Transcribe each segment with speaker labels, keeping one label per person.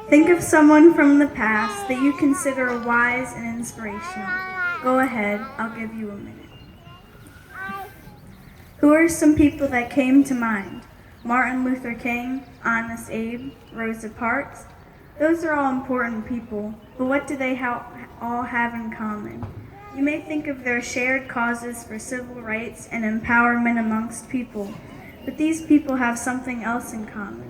Speaker 1: Think of someone from the past that you consider wise and inspirational. Go ahead, I'll give you a minute. Who are some people that came to mind? Martin Luther King, Honest Abe, Rosa Parks. Those are all important people, but what do they all have in common? You may think of their shared causes for civil rights and empowerment amongst people, but these people have something else in common.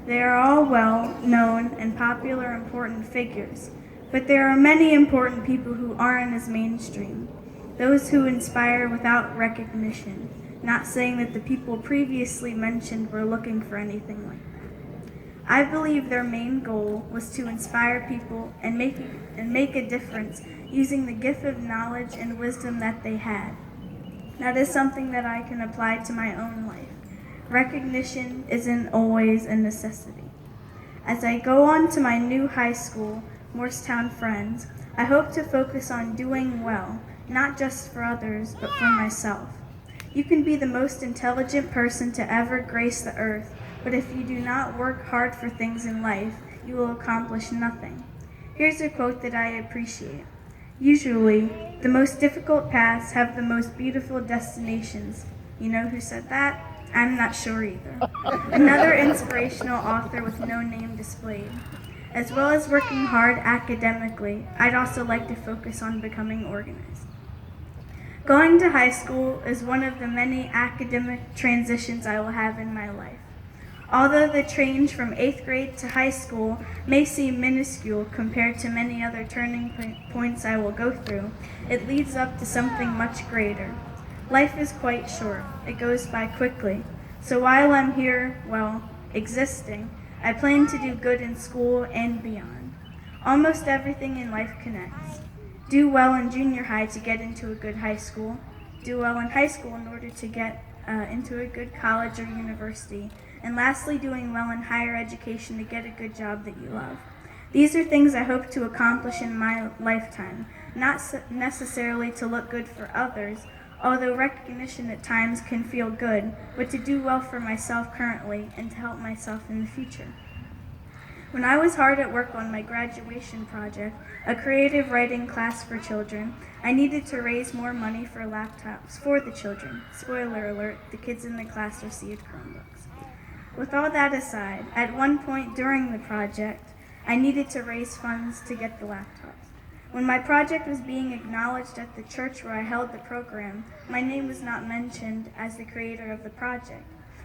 Speaker 1: They are all well-known and popular important figures, but there are many important people who aren't as mainstream, those who inspire without recognition, not saying that the people previously mentioned were looking for anything like that. I believe their main goal was to inspire people and make a difference using the gift of knowledge and wisdom that they had. That is something that I can apply to my own life. Recognition isn't always a necessity. As I go on to my new high school, Morristown Friends, I hope to focus on doing well, not just for others, but for myself. You can be the most intelligent person to ever grace the earth, but if you do not work hard for things in life, you will accomplish nothing. Here's a quote that I appreciate. Usually, the most difficult paths have the most beautiful destinations. You know who said that? I'm not sure either. Another inspirational author with no name displayed. As well as working hard academically, I'd also like to focus on becoming organized. Going to high school is one of the many academic transitions I will have in my life. Although the change from 8th grade to high school may seem minuscule compared to many other turning points I will go through, it leads up to something much greater. Life is quite short. It goes by quickly. So while I'm here, existing, I plan to do good in school and beyond. Almost everything in life connects. Do well in junior high to get into a good high school. Do well in high school in order to get into a good college or university. And lastly, doing well in higher education to get a good job that you love. These are things I hope to accomplish in my lifetime, not necessarily to look good for others, although recognition at times can feel good, but to do well for myself currently and to help myself in the future. When I was hard at work on my graduation project, a creative writing class for children, I needed to raise more money for laptops for the children. Spoiler alert, the kids in the class received Chromebooks. With all that aside, at one point during the project, I needed to raise funds to get the laptops. When my project was being acknowledged at the church where I held the program, my name was not mentioned as the creator of the project.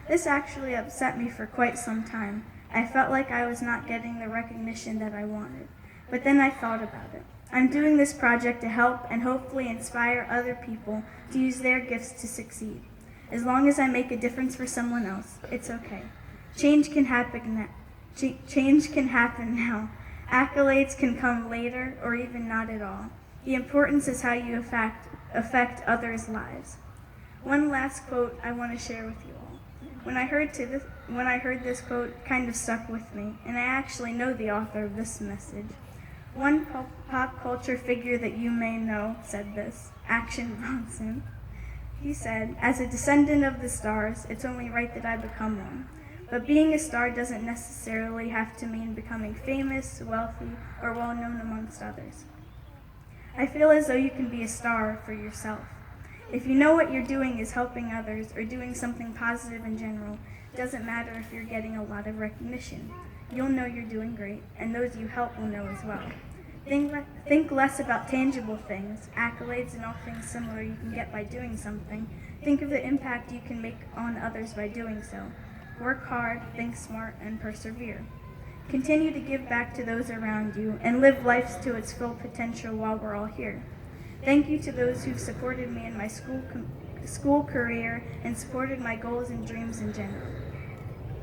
Speaker 1: This actually upset me for quite some time. I felt like I was not getting the recognition that I wanted. But then I thought about it. I'm doing this project to help and hopefully inspire other people to use their gifts to succeed. As long as I make a difference for someone else, it's okay. Change can happen now. Accolades can come later or even not at all. The importance is how you affect others' lives. One last quote I want to share with you all. When I heard this quote, it kind of stuck with me, and I actually know the author of this message. One pop culture figure that you may know said this, Action Bronson. He said, "As a descendant of the stars, it's only right that I become one. But being a star doesn't necessarily have to mean becoming famous, wealthy, or well-known amongst others. I feel as though you can be a star for yourself. If you know what you're doing is helping others or doing something positive in general, it doesn't matter if you're getting a lot of recognition. You'll know you're doing great, and those you help will know as well. Think less about tangible things, accolades, and all things similar you can get by doing something. Think of the impact you can make on others by doing so. Work hard, think smart, and persevere. Continue to give back to those around you and live life to its full potential while we're all here. Thank you to those who've supported me in my school career and supported my goals and dreams in general.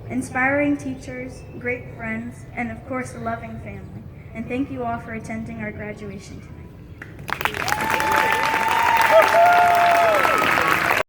Speaker 1: Inspiring teachers, great friends, and of course a loving family. And thank you all for attending our graduation tonight."